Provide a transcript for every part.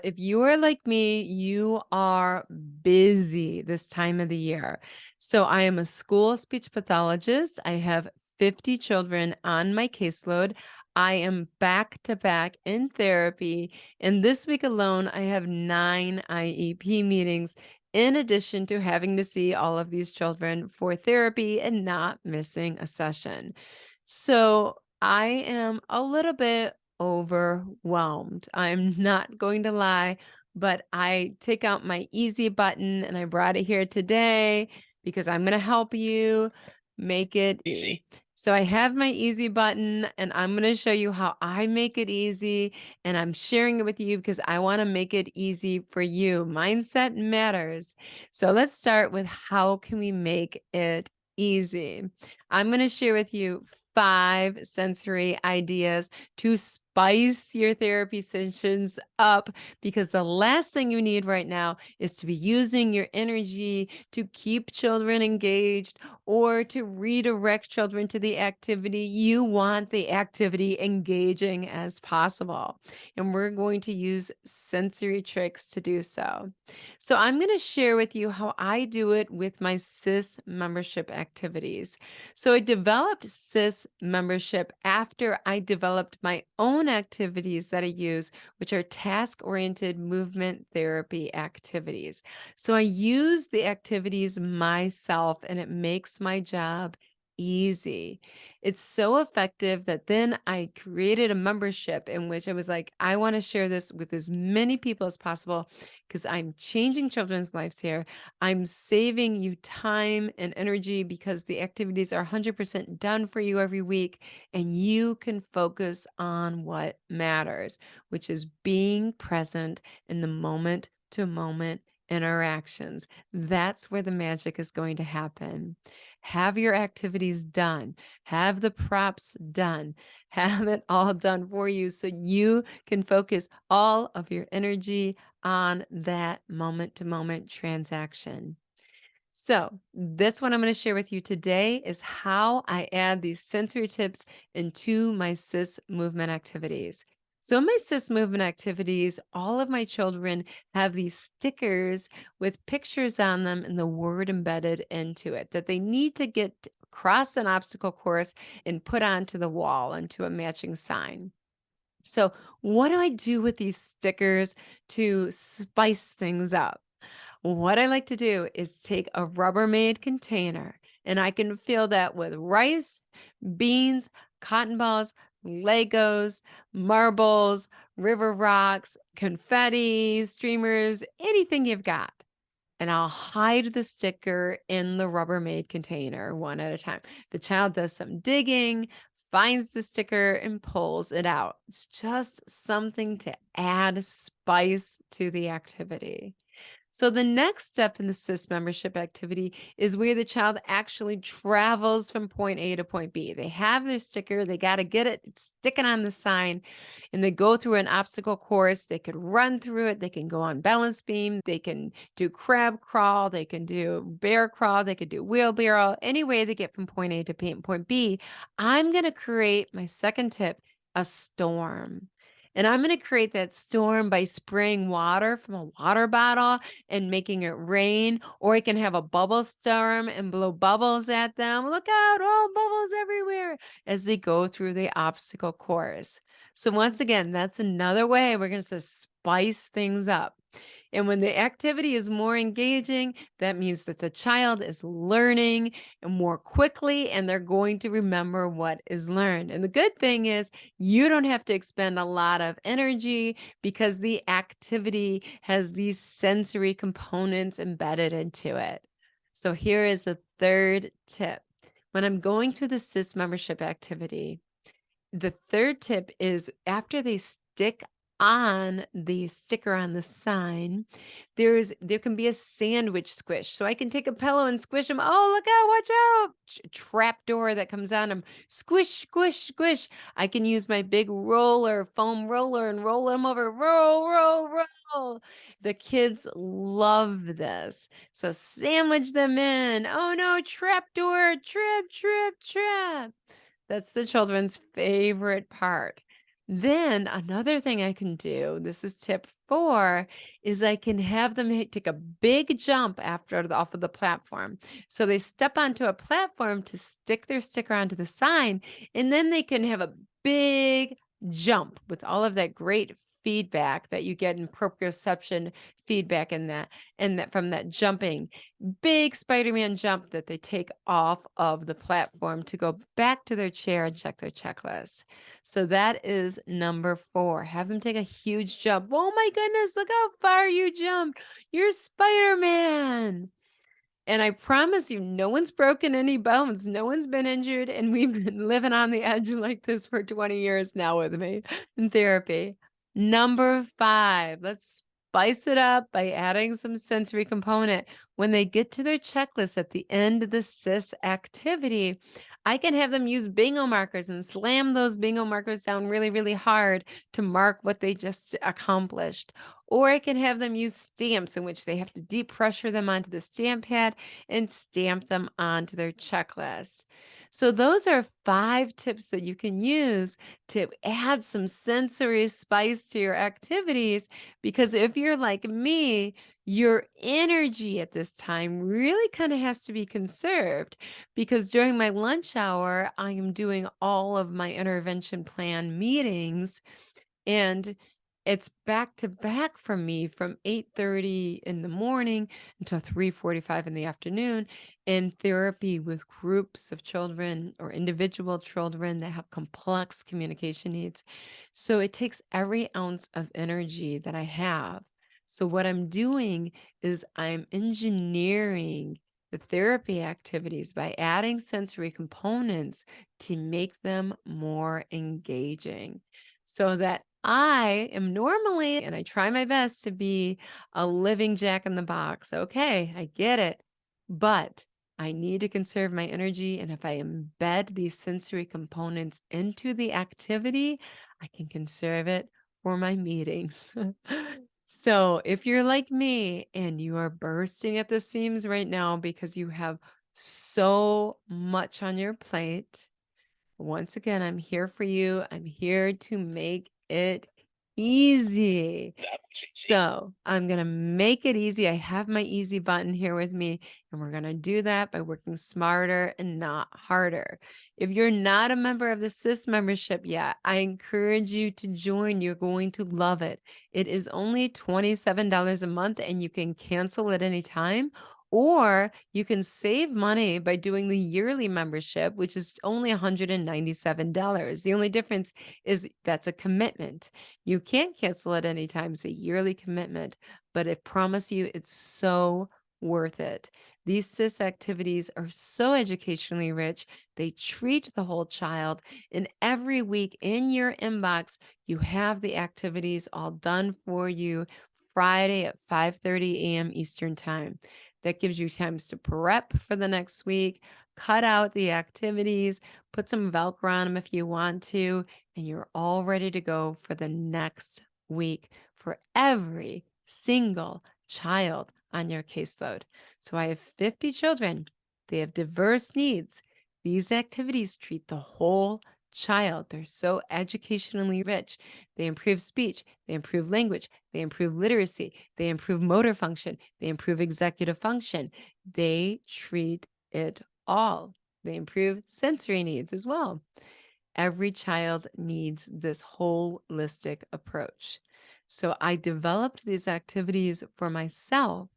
If you are like me, you are busy this time of the year. So I am a school speech pathologist. I have 50 children on my caseload. I am back to back in therapy. And this week alone, I have 9 IEP meetings, in addition to having to see all of these children for therapy and not missing a session. So I am a little bit overwhelmed. I'm not going to lie, but I take out my easy button and I brought it here today because I'm going to help you make it easy. So I have my easy button and I'm going to show you how I make it easy, and I'm sharing it with you because I want to make it easy for you. Mindset matters. So let's start with how can we make it easy? I'm going to share with you 5 sensory ideas to spice your therapy sessions up, because the last thing you need right now is to be using your energy to keep children engaged or to redirect children to the activity. You want the activity engaging as possible. And we're going to use sensory tricks to do so. So I'm going to share with you how I do it with my SIS membership activities. So I developed SIS membership after I developed my own activities that I use, which are task-oriented movement therapy activities. So I use the activities myself and it makes my job easy. It's so effective that then I created a membership in which I was like, I want to share this with as many people as possible because I'm changing children's lives here. I'm saving you time and energy because the activities are 100% done for you every week, and you can focus on what matters, which is being present in the moment to moment interactions. That's where the magic is going to happen. Have your activities done, have the props done, have it all done for you so you can focus all of your energy on that moment to moment transaction. So, this one I'm going to share with you today is how I add these sensory tips into my SIS movement activities. So, in my SIS movement activities, all of my children have these stickers with pictures on them and the word embedded into it that they need to get across an obstacle course and put onto the wall onto a matching sign. So, what do I do with these stickers to spice things up? What I like to do is take a Rubbermaid container and I can fill that with rice, beans, cotton balls, Legos, marbles, river rocks, confetti, streamers, anything you've got. And I'll hide the sticker in the Rubbermaid container one at a time. The child does some digging, finds the sticker, and pulls it out. It's just something to add spice to the activity. So the next step in the SIS membership activity is where the child actually travels from point A to point B. They have their sticker, they got to get it, stick it on the sign, and they go through an obstacle course. They could run through it, they can go on balance beam, they can do crab crawl, they can do bear crawl, they could do wheelbarrow. Any way they get from point A to point B, I'm going to create my second tip, a storm. And I'm going to create that storm by spraying water from a water bottle and making it rain, or it can have a bubble storm and blow bubbles at them. Look out, oh, bubbles everywhere as they go through the obstacle course. So once again, that's another way we're going to spice things up. And when the activity is more engaging, that means that the child is learning more quickly and they're going to remember what is learned. And the good thing is you don't have to expend a lot of energy because the activity has these sensory components embedded into it. So here is the third tip. When I'm going through the SIS membership activity, the third tip is after they stick on the sticker on the sign, there can be a sandwich squish. So I can take a pillow and squish them. Oh, look out, watch out. Trap door that comes on them. Squish, squish, squish. I can use my big roller, foam roller, and roll them over. Roll, roll, roll. The kids love this. So sandwich them in. Oh no, trap door, trip, trip, trap. That's the children's favorite part. Then another thing I can do, this is tip 4, is I can have them take a big jump off of the platform. So they step onto a platform to stick their sticker onto the sign, and then they can have a big jump with all of that great feedback that you get in proprioception feedback and that from that jumping big Spider-Man jump that they take off of the platform to go back to their chair and check their checklist. So that is number 4. Have them take a huge jump. Oh my goodness, look how far you jumped. You're Spider-Man. And I promise you, no one's broken any bones. No one's been injured. And we've been living on the edge like this for 20 years now with me in therapy. Number 5, let's spice it up by adding some sensory component. When they get to their checklist at the end of the SIS activity, I can have them use bingo markers and slam those bingo markers down really, really hard to mark what they just accomplished. Or I can have them use stamps in which they have to deep pressure them onto the stamp pad and stamp them onto their checklist. So, those are 5 tips that you can use to add some sensory spice to your activities. Because if you're like me, your energy at this time really kind of has to be conserved. Because during my lunch hour, I am doing all of my intervention plan meetings. And it's back to back for me from 8:30 in the morning until 3:45 in the afternoon in therapy with groups of children or individual children that have complex communication needs. So it takes every ounce of energy that I have. So what I'm doing is I'm engineering the therapy activities by adding sensory components to make them more engaging so that I am normally, and I try my best to be a living jack in the box. Okay, I get it. But I need to conserve my energy. And if I embed these sensory components into the activity, I can conserve it for my meetings. So if you're like me and you are bursting at the seams right now because you have so much on your plate, once again, I'm here for you. I'm here to make it easy. So I'm going to make it easy. I have my easy button here with me, and we're going to do that by working smarter and not harder. If you're not a member of the SIS membership yet, I encourage you to join. You're going to love it. It is only $27 a month, and you can cancel at any time. Or you can save money by doing the yearly membership, which is only $197. The only difference is that's a commitment. You can't cancel at any time. It's a yearly commitment, but I promise you it's so worth it. These SIS activities are so educationally rich. They treat the whole child. And every week in your inbox, you have the activities all done for you Friday at 5:30 a.m. Eastern Time. That gives you times to prep for the next week, cut out the activities, put some Velcro on them if you want to, and you're all ready to go for the next week for every single child on your caseload. So I have 50 children. They have diverse needs. These activities treat the whole child. They're so educationally rich. They improve speech, they improve language, they improve literacy, they improve motor function, they improve executive function. They treat it all. They improve sensory needs as well. Every child needs this holistic approach. So I developed these activities for myself,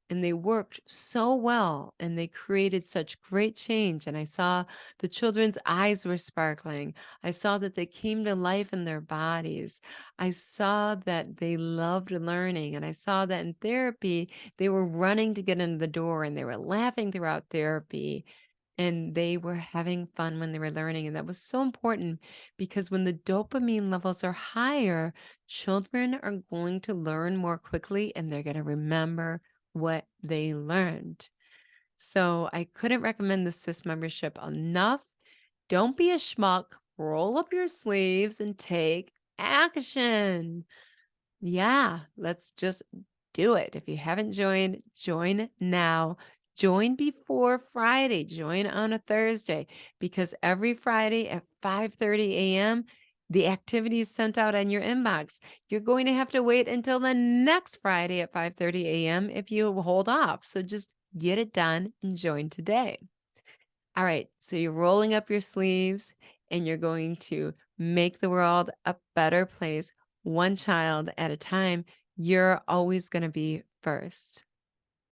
and they worked so well, and they created such great change. And I saw the children's eyes were sparkling. I saw that they came to life in their bodies. I saw that they loved learning. And I saw that in therapy, they were running to get in the door and they were laughing throughout therapy and they were having fun when they were learning. And that was so important because when the dopamine levels are higher, children are going to learn more quickly and they're going to remember what they learned. So I couldn't recommend the SIS membership enough. Don't be a schmuck. Roll up your sleeves and take action. Yeah, let's just do it. If you haven't joined, join now. Join before Friday. Join on a Thursday because every Friday at 5:30 a.m., the activities sent out on your inbox. You're going to have to wait until the next Friday at 5:30 a.m. if you hold off. So just get it done and join today. All right, so you're rolling up your sleeves and you're going to make the world a better place, one child at a time. You're always going to be first.